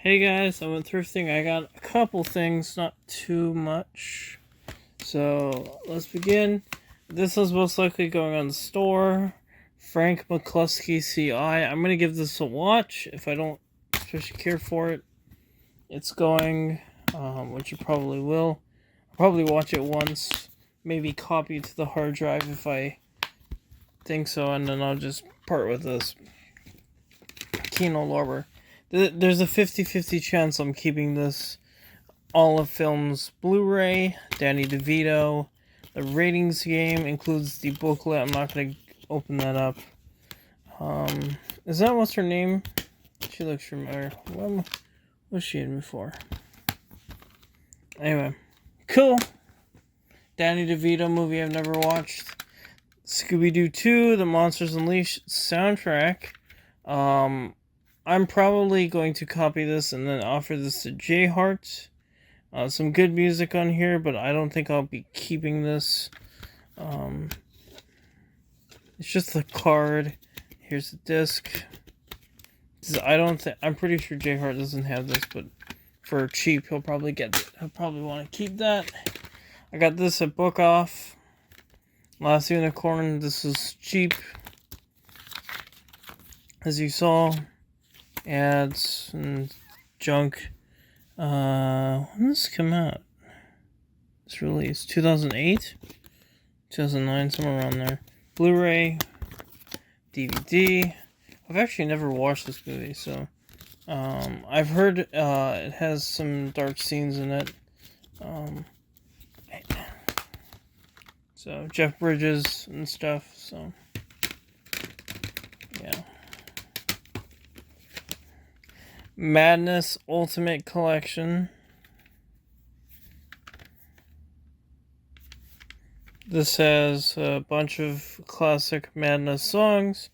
Hey guys, I went thrifting. I got a couple things, not too much. So let's begin. This is most likely going on the store. Frank McCluskey CI. I'm gonna give this a watch if I don't especially care for it. It's going, which you probably will. I'll probably watch it once, maybe copy it to the hard drive if I think so, and then I'll just part with this. Kino Lorber. There's a 50-50 chance I'm keeping this Olive Films Blu-ray. Danny DeVito. The ratings game includes the booklet. I'm not going to open that up. Is that what's her name? She looks familiar. What was she in before? Anyway. Cool. Danny DeVito movie I've never watched. Scooby-Doo 2, The Monsters Unleashed soundtrack. I'm probably going to copy this and then offer this to J Hart. Some good music on here, but I don't think I'll be keeping this. It's just the card. Here's the disc. I'm pretty sure J Hart doesn't have this, but for cheap, he'll probably get it. He'll probably want to keep that. I got this at Book Off. Last Unicorn. This is cheap, as you saw. Ads and junk. When did this come out? It's released 2008, 2009, somewhere around there. Blu-ray, DVD. I've actually never watched this movie, so I've heard it has some dark scenes in it. So Jeff Bridges and stuff. So yeah. Madness Ultimate Collection. This has a bunch of classic Madness songs.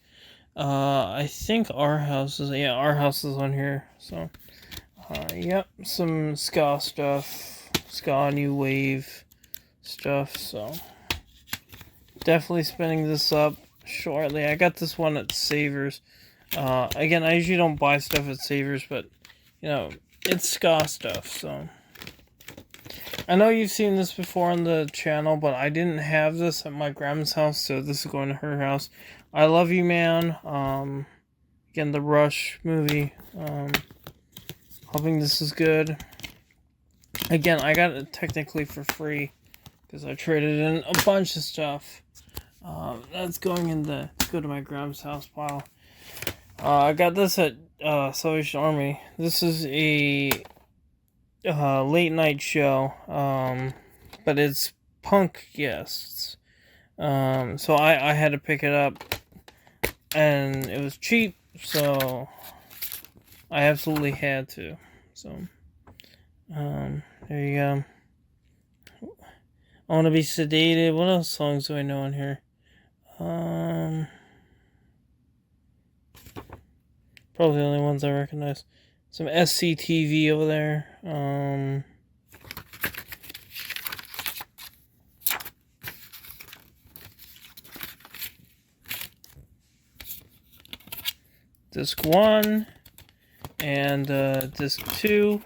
I think Our House is on here. So, yep, some ska stuff, ska new wave stuff. So, definitely spinning this up shortly. I got this one at Savers. Again, I usually don't buy stuff at Savers, but, it's ska stuff, so. I know you've seen this before on the channel, but I didn't have this at my grandma's house, so this is going to her house. I Love You Man, again, the Rush movie, hoping this is good. Again, I got it technically for free, because I traded in a bunch of stuff. That's going in go to my grandma's house pile. I got this at Salvation Army. This is a late night show, but it's punk guests. So I had to pick it up, and it was cheap, so I absolutely had to. So, there you go. I Want to Be Sedated. What else songs do I know in here? Probably the only ones I recognize. Some SCTV over there. Disc 1 and Disc 2.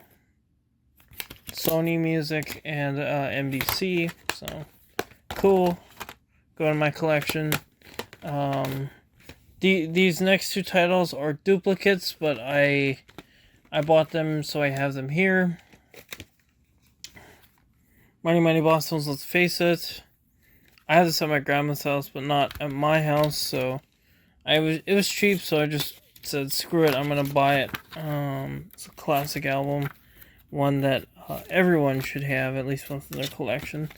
Sony Music and NBC. So, cool. Go to my collection. These next two titles are duplicates, but I bought them, so I have them here. Money Money Boston's Let's Face It. I have this at my grandma's house, but not at my house, so it was cheap, so I just said, screw it, I'm gonna buy it. It's a classic album, one that everyone should have at least once in their collection.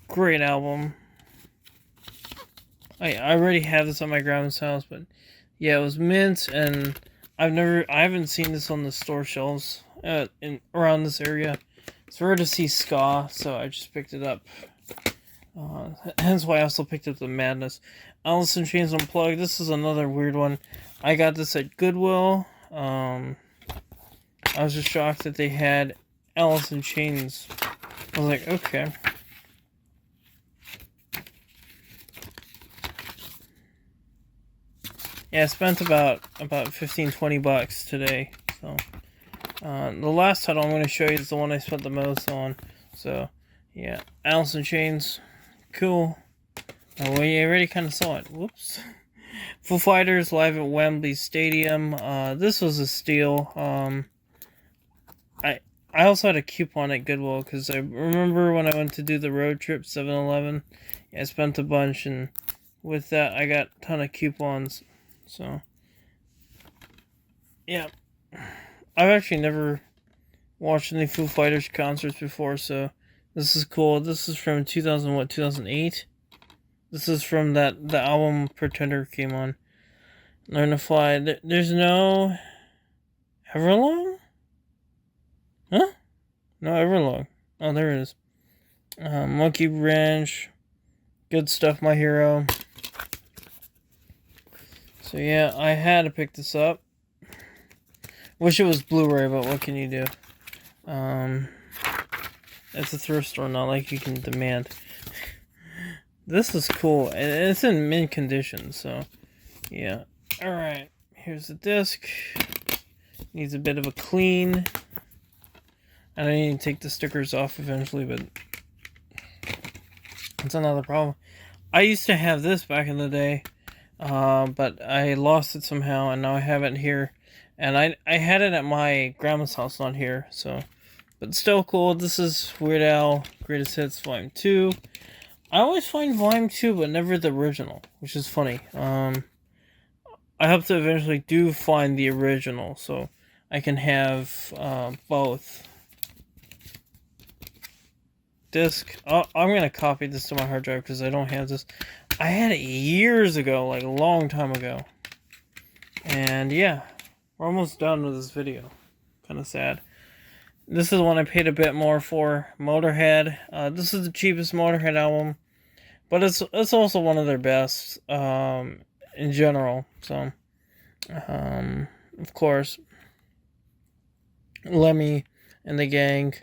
Great album. I already have this at my grandma's house, but yeah, it was mint, and I haven't seen this on the store shelves around this area. It's rare to see ska, so I just picked it up. Hence why I also picked up the Madness. Alice in Chains Unplugged. This is another weird one. I got this at Goodwill. I was just shocked that they had Alice in Chains. I was like, okay. Yeah, I spent about $15-20 today. So The last title I'm going to show you is the one I spent the most on. So, yeah, Alice in Chains, cool. Oh, well, you already kind of saw it. Whoops. Foo Fighters live at Wembley Stadium. This was a steal. I also had a coupon at Goodwill because I remember when I went to do the road trip 7-Eleven. Yeah, I spent a bunch, and with that I got a ton of coupons. So, yeah. I've actually never watched any Foo Fighters concerts before, so this is cool. This is from 2008? This is from the album Pretender came on. Learn to Fly. There's no Everlong? Huh? No Everlong. Oh, there it is. Monkey Wrench. Good Stuff, My Hero. So yeah, I had to pick this up. Wish it was Blu-ray, but what can you do? It's a thrift store, not like you can demand. This is cool. It's in mint condition, so yeah. Alright, here's the disc. Needs a bit of a clean. I need to take the stickers off eventually, but it's another problem. I used to have this back in the day, but I lost it somehow, and now I have it here. And I had it at my grandma's house, not here, so. But still cool. This is Weird Al Greatest Hits Volume 2. I always find Volume 2, but never the original, which is funny. I hope to eventually do find the original, so I can have both. Disc. I'm going to copy this to my hard drive because I don't have this. I had it years ago, like a long time ago. And yeah, we're almost done with this video. Kind of sad. This is the one I paid a bit more for. Motorhead. This is the cheapest Motorhead album, but it's also one of their best in general. So, of course, Lemmy and the Gang.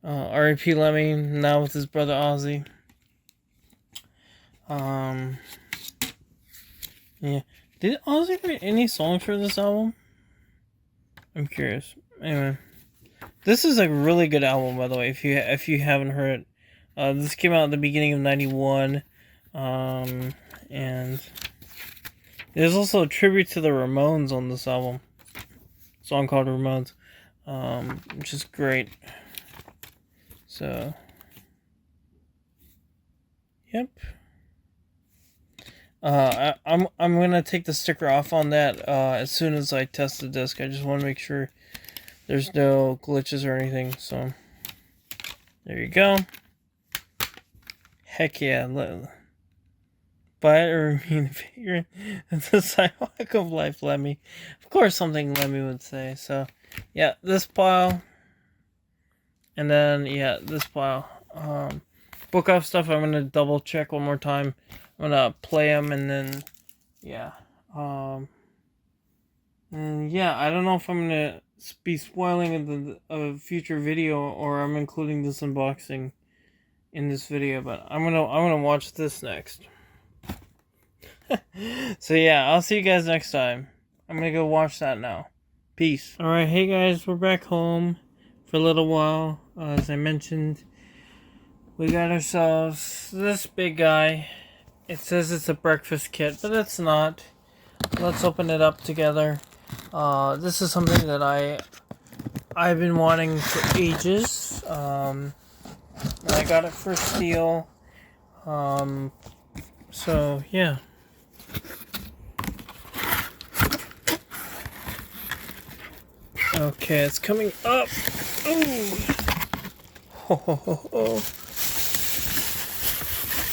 R.I.P. Lemmy, now with his brother Ozzy. Yeah. Did Ozzy write any songs for this album? I'm curious. Anyway. This is a really good album, by the way, if you haven't heard it. This came out at the beginning of 91. And there's also a tribute to the Ramones on this album. A song called Ramones. Which is great. So, yep. I'm gonna take the sticker off on that as soon as I test the disc. I just want to make sure there's no glitches or anything. So, there you go. Heck yeah! Buy it or remain the figure. It's a sidewalk of life, Lemmy. Of course, something Lemmy would say. So, yeah, this pile. And then, yeah, this pile. Book off stuff, I'm going to double check one more time. I'm going to play them and then, yeah. And yeah, I don't know if I'm going to be spoiling a future video or I'm including this unboxing in this video, but I'm going to watch this next. So yeah, I'll see you guys next time. I'm going to go watch that now. Peace. Alright, hey guys, we're back home for a little while. As I mentioned, we got ourselves this big guy. It says it's a breakfast kit, but it's not. Let's open it up together. This is something that I've been wanting for ages. I got it for Steel. So yeah. Okay, it's coming up. Ooh. Ho, ho, ho, ho.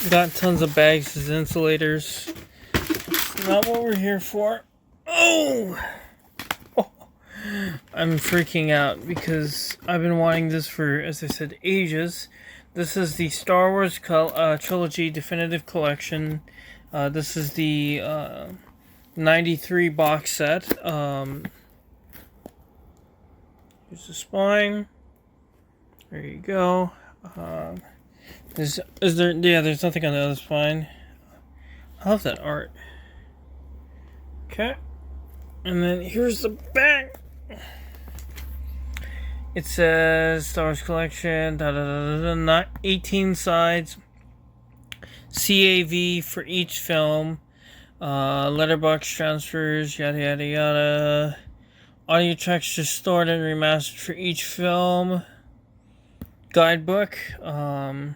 Got tons of bags as insulators. Not what we're here for. Oh! I'm freaking out because I've been wanting this for, as I said, ages. This is the Star Wars Trilogy Definitive Collection. This is the 93 box set. Here's the spine. There you go. There's nothing on the other spine. I love that art. Okay. And then here's the back. It says Star Wars Collection, not 18 sides, CAV for each film, letterbox transfers, yada yada yada. Audio tracks just stored and remastered for each film. Guidebook, the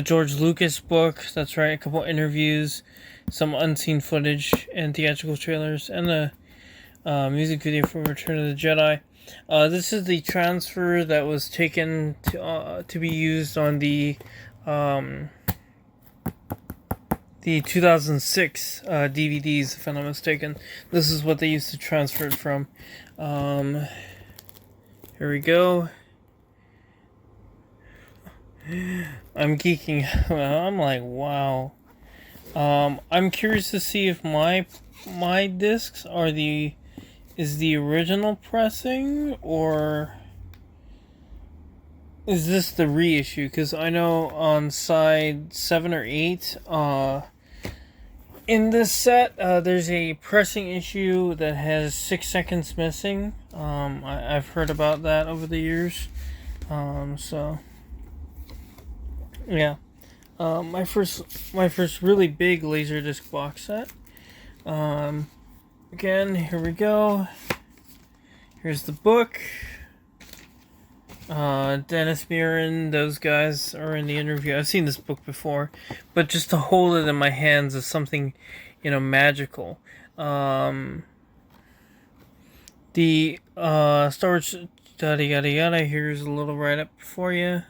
George Lucas book, that's right, a couple interviews, some unseen footage and theatrical trailers, and the music video for Return of the Jedi. This is the transfer that was taken to be used on the 2006 DVDs, if I'm not mistaken. This is what they used to transfer it from. Here we go. I'm geeking. I'm like, wow. I'm curious to see if my discs are is the original pressing, or is this the reissue? Because I know on side 7 or 8, in this set, there's a pressing issue that has 6 seconds missing. I've heard about that over the years. So yeah. My first really big Laserdisc box set. Again, here we go. Here's the book. Dennis Muren, those guys are in the interview. I've seen this book before, but just to hold it in my hands is something, magical. The Star Wars yada yada yada. Here's a little write-up for you.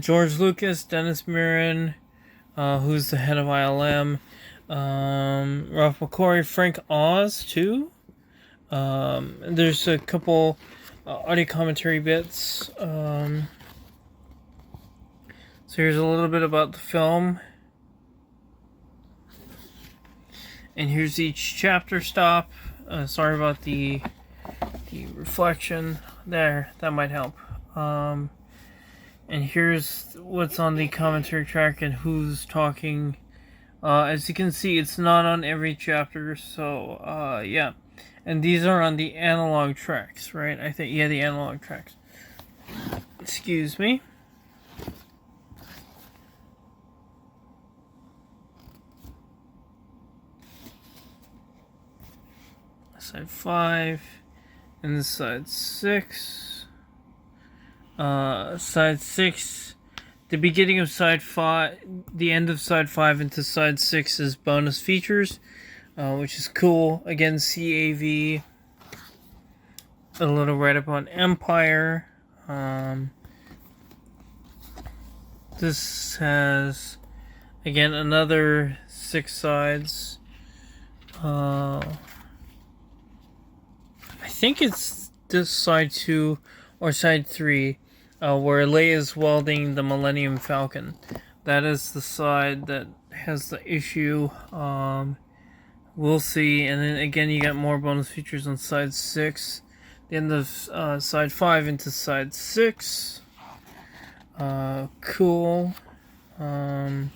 George Lucas, Dennis Muren, who's the head of ILM, Ralph McQuarrie, Frank Oz too. There's a couple audio commentary bits. So here's a little bit about the film, and here's each chapter stop. Sorry about the reflection there. That might help. And here's what's on the commentary track and who's talking. As you can see, it's not on every chapter, so yeah. And these are on the analog tracks, right? I think, yeah, the analog tracks. Excuse me. Side 5 and side 6. Side 6, the beginning of side 5, the end of side 5 into side 6 is bonus features, which is cool. Again, CAV, a little write-up on Empire. This has, again, another 6 sides. I think it's this side 2 or side 3. Where Leia's welding the Millennium Falcon. That is the side that has the issue. We'll see. And then again, you got more bonus features on side 6. The end of side 5 into side 6. Cool. I'll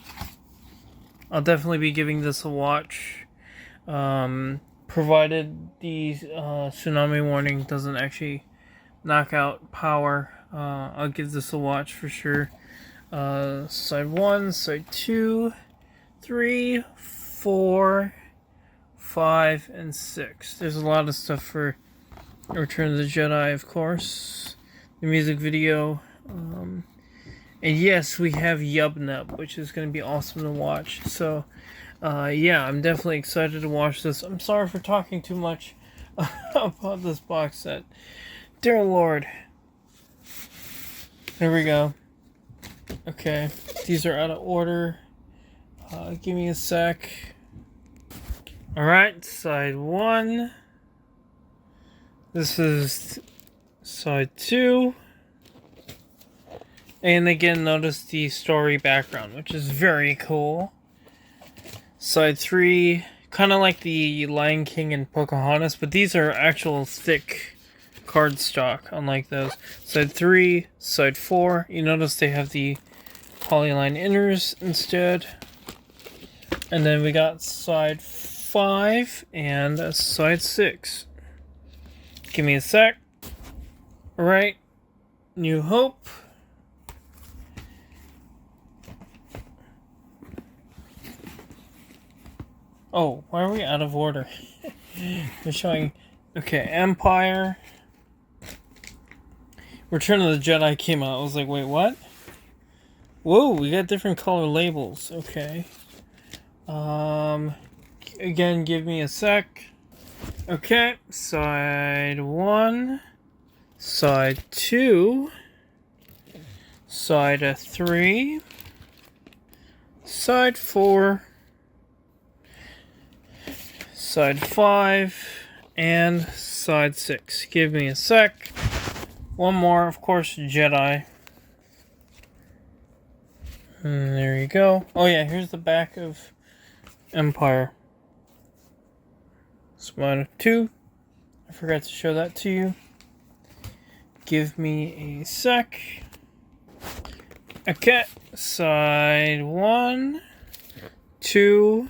definitely be giving this a watch. Provided the tsunami warning doesn't actually knock out power. I'll give this a watch for sure. Side 1, side 2, 3, 4, 5, and 6. There's a lot of stuff for Return of the Jedi, of course. The music video. And yes, we have Yubnub, which is going to be awesome to watch. So, yeah, I'm definitely excited to watch this. I'm sorry for talking too much about this box set. Dear Lord. There we go. Okay, these are out of order. Give me a sec. Alright, side 1. This is side 2. And again, notice the story background, which is very cool. Side 3, kind of like the Lion King and Pocahontas, but these are actual thick cardstock, unlike those. Side 3, side 4, you notice they have the polyline inners instead. And then we got side 5 and side 6. Give me a sec. Alright. New Hope. Oh, why are we out of order? We're showing... Okay, Empire. Return of the Jedi came out. I was like, wait, what? Whoa, we got different color labels. Okay. Again, give me a sec. Okay, side 1, side 2, side 3, side 4, side 5, and side 6. Give me a sec. One more, of course, Jedi. And there you go. Oh yeah, here's the back of Empire. Side 2. I forgot to show that to you. Give me a sec. Okay, side 1, 2,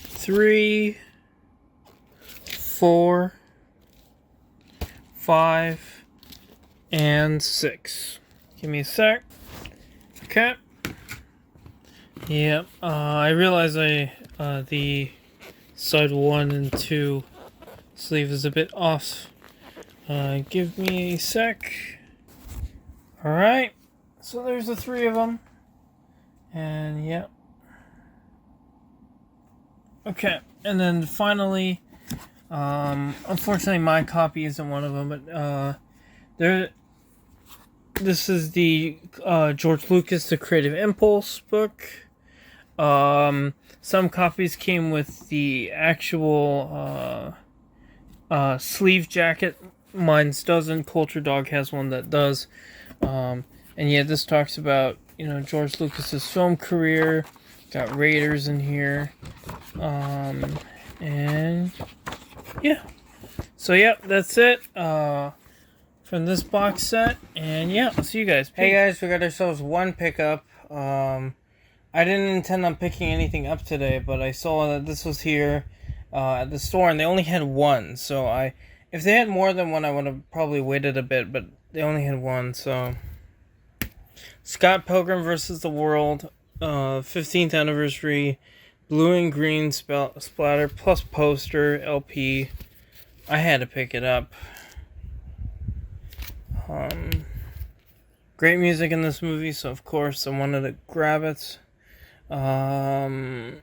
3, 4, 5, and 6. Give me a sec. Okay. Yep. I realize the side 1 and 2 sleeve is a bit off. Give me a sec. Alright. So there's the 3 of them. And yep. Okay. And then finally, unfortunately my copy isn't one of them, but this is the George Lucas The Creative Impulse book. Some copies came with the actual sleeve jacket. Mine's doesn't. Culture Dog has one that does. And yeah, this talks about, George Lucas's film career. Got Raiders in here. And yeah. So yeah, that's it. From this box set. And yeah, I'll see you guys. Peace. Hey guys, we got ourselves one pickup. I didn't intend on picking anything up today, but I saw that this was here at the store, and they only had one. So if they had more than one, I would have probably waited a bit, but they only had one. So Scott Pilgrim vs. the World, 15th anniversary, blue and green splatter plus poster LP. I had to pick it up. Great music in this movie, so of course I wanted to grab it. There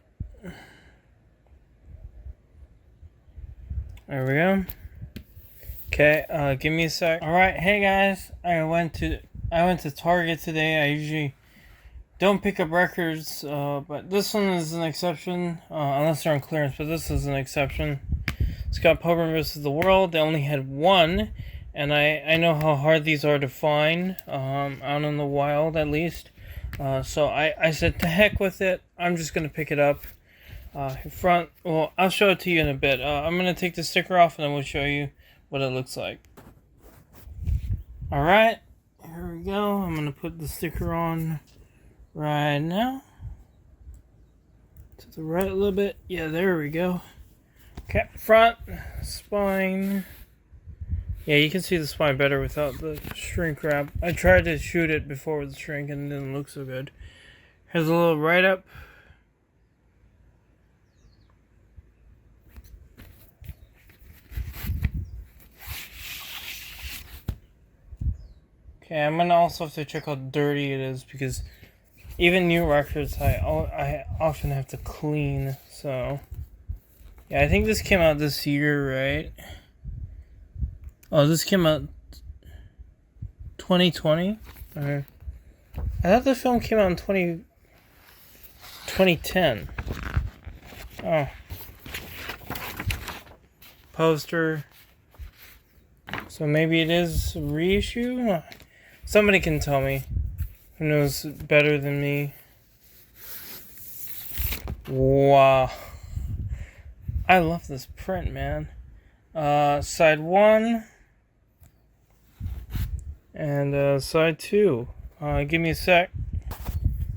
we go. Okay, give me a sec. Alright, hey guys, I went to Target today. I usually don't pick up records, but this one is an exception, unless they're on clearance, but this is an exception. Scott Pilgrim vs. the World, they only had one, and I know how hard these are to find, out in the wild at least. So I said, to heck with it, I'm just going to pick it up. Well, I'll show it to you in a bit. I'm going to take the sticker off and then we'll show you what it looks like. Alright, here we go. I'm going to put the sticker on right now. To the right a little bit. Yeah, there we go. Okay, front, spine. Yeah, you can see the spine better without the shrink wrap. I tried to shoot it before with the shrink and it didn't look so good. Here's a little write-up. Okay, I'm gonna also have to check how dirty it is, because even new records I often have to clean. So yeah, I think this came out this year, right? Oh, this came out 2020? Okay. I thought the film came out in 2010. Oh. Poster. So maybe it is a reissue? Somebody can tell me. Who knows better than me? Wow. I love this print, man. Side 1. And side 2. Give me a sec.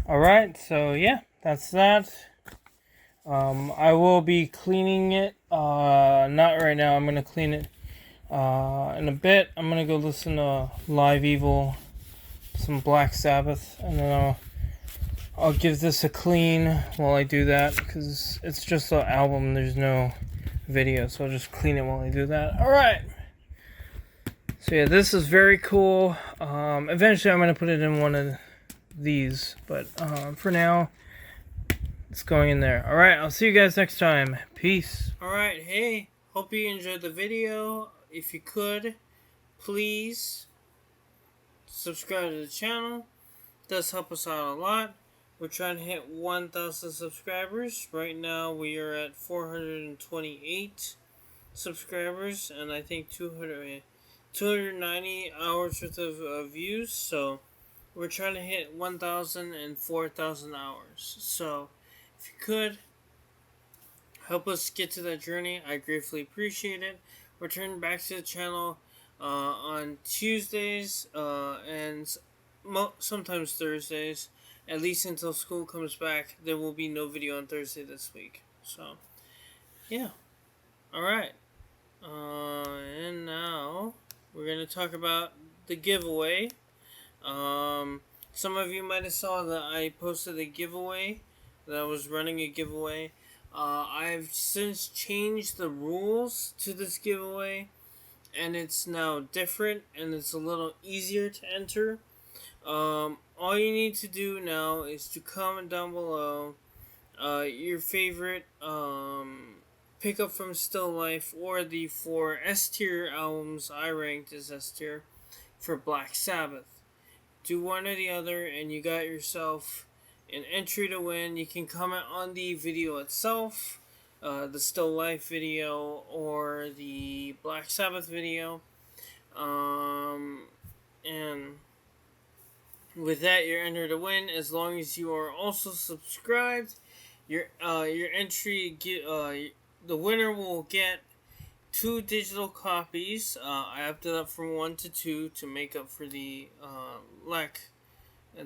Alright, so yeah, that's that. I will be cleaning it. Not right now. I'm gonna clean it in a bit. I'm gonna go listen to Live Evil, some Black Sabbath, and then I'll give this a clean while I do that because it's just an album. There's no video, so I'll just clean it while I do that. All right. So yeah, this is very cool. Eventually, I'm gonna put it in one of these, but for now, it's going in there. All right, I'll see you guys next time. Peace. All right, hey, hope you enjoyed the video. If you could, please subscribe to the channel. It does help us out a lot. We're trying to hit 1,000 subscribers. Right now, we are at 428 subscribers, and I think 290 hours worth of views. So we're trying to hit 1,000 and 4,000 hours. So if you could help us get to that journey, I gratefully appreciate it. Return back to the channel on Tuesdays and sometimes Thursdays, at least until school comes back. There will be no video on Thursday this week. So yeah, all right. And now we're gonna talk about the giveaway. Some of you might have saw that I posted a giveaway, that I was running a giveaway. I've since changed the rules to this giveaway, and it's now different, and it's a little easier to enter. All you need to do now is to comment down below your favorite pickup from Still Life or the 4 S tier albums I ranked as S tier for Black Sabbath. Do one or the other, and you got yourself an entry to win. You can comment on the video itself, the Still Life video or the Black Sabbath video, and with that, you're entered to win. As long as you are also subscribed, your entry the winner will get 2 digital copies. I upped it up from 1 to 2 to make up for the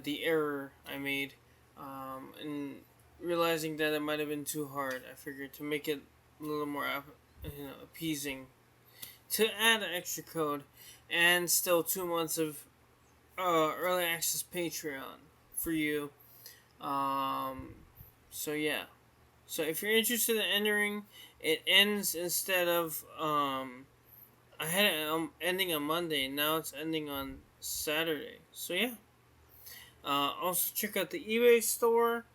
the error I made, and realizing that it might have been too hard. I figured to make it a little more appeasing, to add an extra code, and still 2 months of early access Patreon for you. So yeah. So if you're interested in entering, it ends instead of I had it ending on Monday. Now it's ending on Saturday. So yeah. Also check out the eBay store.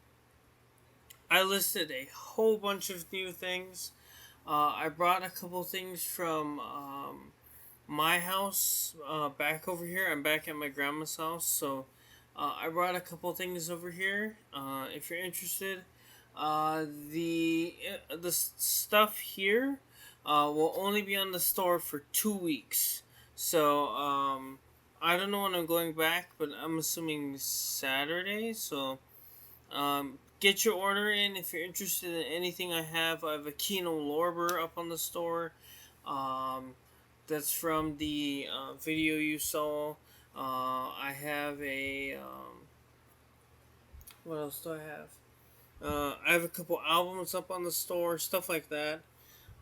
I listed a whole bunch of new things. I brought a couple things from my house back over here. I'm back at my grandma's house, so I brought a couple things over here. If you're interested, the stuff here will only be on the store for 2 weeks. So I don't know when I'm going back, but I'm assuming Saturday. So get your order in if you're interested in anything I have. I have a Kino Lorber up on the store. That's from the video you saw. I have a what else do I have? I have a couple albums up on the store, stuff like that.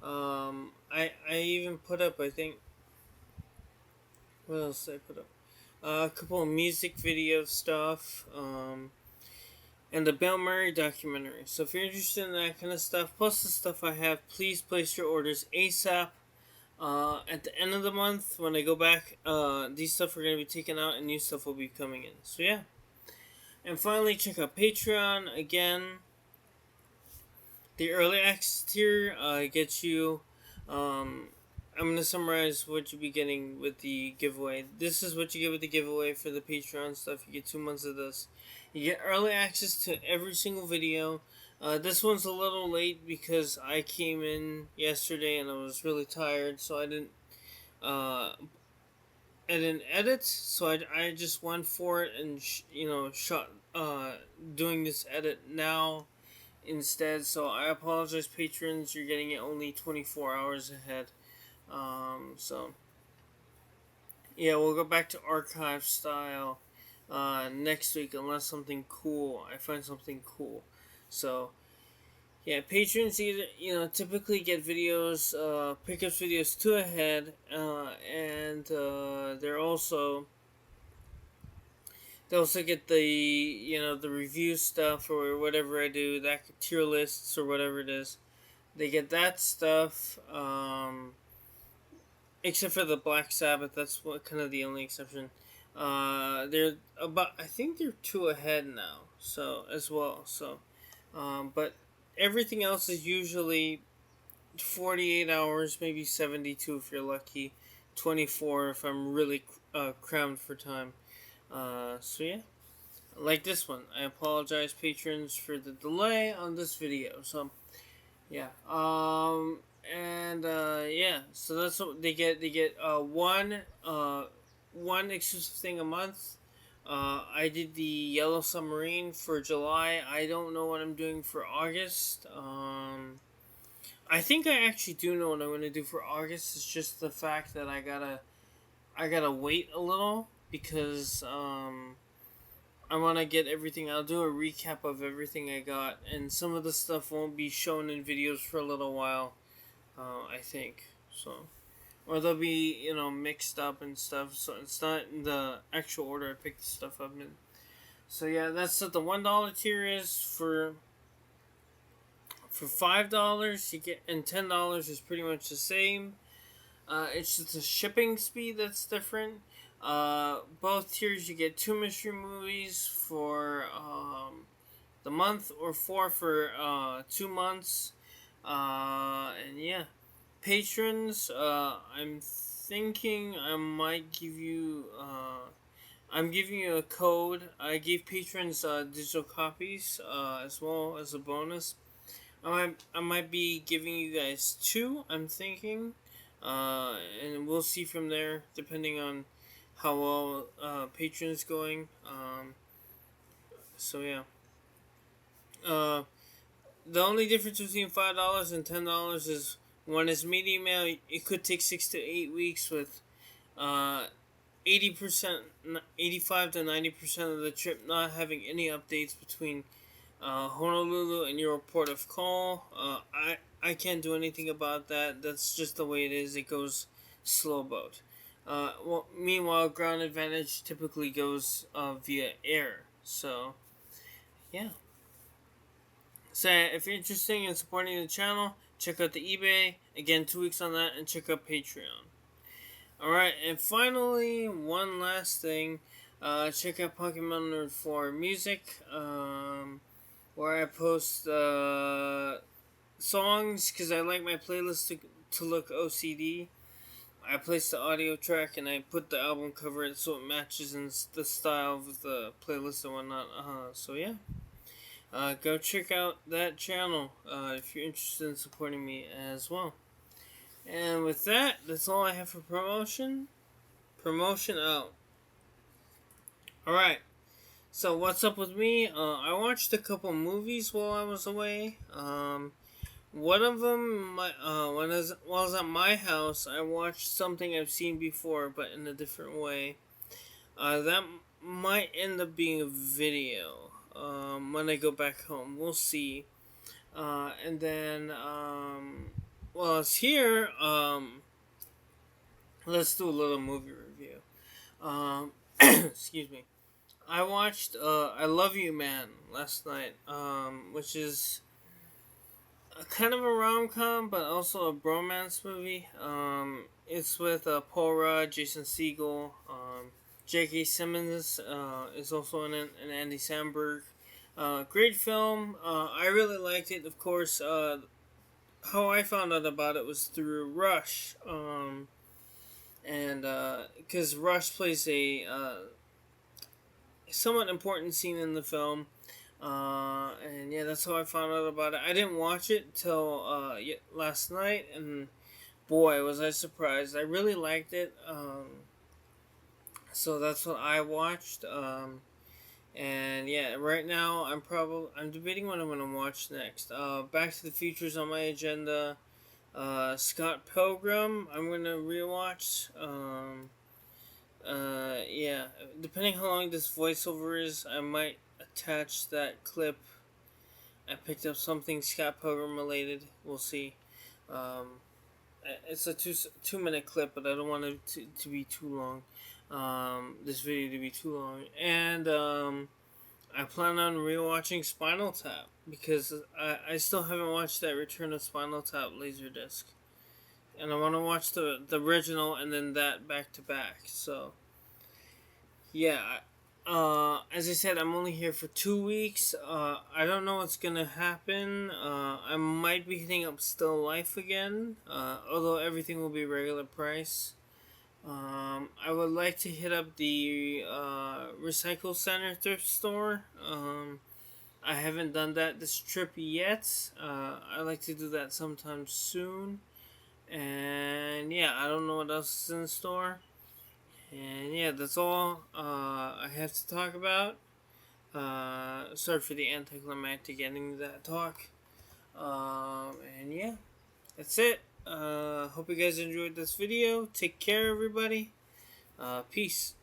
I even put up, I think, what else did I put up? A couple of music video stuff, and the Bill Murray documentary. So if you're interested in that kind of stuff, plus the stuff I have, please place your orders ASAP. At the end of the month, when I go back, these stuff are going to be taken out and new stuff will be coming in. So yeah. And finally, check out Patreon. Again, the early access tier gets you, I'm going to summarize what you'll be getting with the giveaway. This is what you get with the giveaway for the Patreon stuff. You get 2 months of this. You get early access to every single video. This one's a little late because I came in yesterday and I was really tired, so I didn't edit. So I just went for it and shot doing this edit now instead. So I apologize, patrons. You're getting it only 24 hours ahead. So yeah, we'll go back to archive style next week unless something cool. I find something cool. So Yeah, patrons either typically get videos, pickups videos two ahead, and they also get the the review stuff or whatever I do, that tier lists or whatever it is. They get that stuff, except for the Black Sabbath. That's what kind of the only exception. They're about I think they're two ahead now, so as well. So, but everything else is usually 48 hours, maybe 72 if you're lucky, 24 if I'm really crammed for time. So yeah, like this one. I apologize, patrons, for the delay on this video. So yeah, and yeah, so that's what they get. They get one exclusive thing a month. I did the Yellow Submarine for July. I don't know what I'm doing for August. I think I actually do know what I'm gonna do for August. It's just the fact that I gotta wait a little because I want to get everything. I'll do a recap of everything I got, and some of the stuff won't be shown in videos for a little while. I think so, or they'll be mixed up and stuff. So it's not in the actual order I picked the stuff up in. So yeah, that's what the $1 tier is for $5 you get, and $10 is pretty much the same. It's just the shipping speed that's different. Both tiers you get 2 mystery movies for the month, or 4 for 2 months. And yeah, patrons. I'm thinking I might give you. I'm giving you a code. I gave patrons digital copies as well as a bonus. I might be giving you guys two. I'm thinking, and we'll see from there, depending on how well patrons going. So yeah. Uh, the only difference between $5 and $10 is one is medium mail. It could take 6 to 8 weeks with 80%, 85 to 90% of the trip not having any updates between Honolulu and your port of call. I can't do anything about that. That's just the way it is. It goes slow boat. Meanwhile, ground advantage typically goes via air. So yeah. So if you're interested in supporting the channel, check out the eBay. Again, 2 weeks on that, and check out Patreon. Alright, and finally, one last thing. Check out Pokemon Nerd 4 Music, where I post songs, because I like my playlist to look OCD. I place the audio track and I put the album cover so it matches in the style of the playlist and whatnot. So yeah. Go check out that channel if you're interested in supporting me as well. And with that, that's all I have for promotion. Promotion out. Alright, so what's up with me? I watched a couple movies while I was away. One of them, when I was at my house, I watched something I've seen before, but in a different way. That might end up being a video when I go back home. We'll see. And then, while it's here, let's do a little movie review. Excuse me. I watched I Love You Man last night, which is kind of a rom-com, but also a bromance movie. It's with Paul Rudd, Jason Segel, J.K. Simmons is also in it, and Andy Samberg. Great film. I really liked it. Of course, how I found out about it was through Rush, and because Rush plays a somewhat important scene in the film. And yeah, that's how I found out about it. I didn't watch it till last night, and boy, was I surprised. I really liked it. So that's what I watched. And yeah, right now I'm debating what I'm gonna watch next. Back to the Future's on my agenda. Scott Pilgrim I'm gonna rewatch. Yeah, depending how long this voiceover is, I might attach that clip I picked up something Scott Pilgrim related. We'll see. It's a 2 minute clip, but I don't want it to be too long. This video to be too long. And I plan on rewatching Spinal Tap because I still haven't watched that Return of Spinal Tap Laserdisc. And I want to watch the original and then that back to back. So, yeah. As I said, I'm only here for 2 weeks. I don't know what's gonna happen. I might be hitting up Still Life again, although everything will be regular price. I would like to hit up the Recycle Center thrift store. I haven't done that this trip yet. I'd like to do that sometime soon. And yeah, I don't know what else is in store. And yeah, that's all I have to talk about. Sorry for the anticlimactic ending to that talk. And yeah, that's it. Hope you guys enjoyed this video. Take care, everybody. Peace.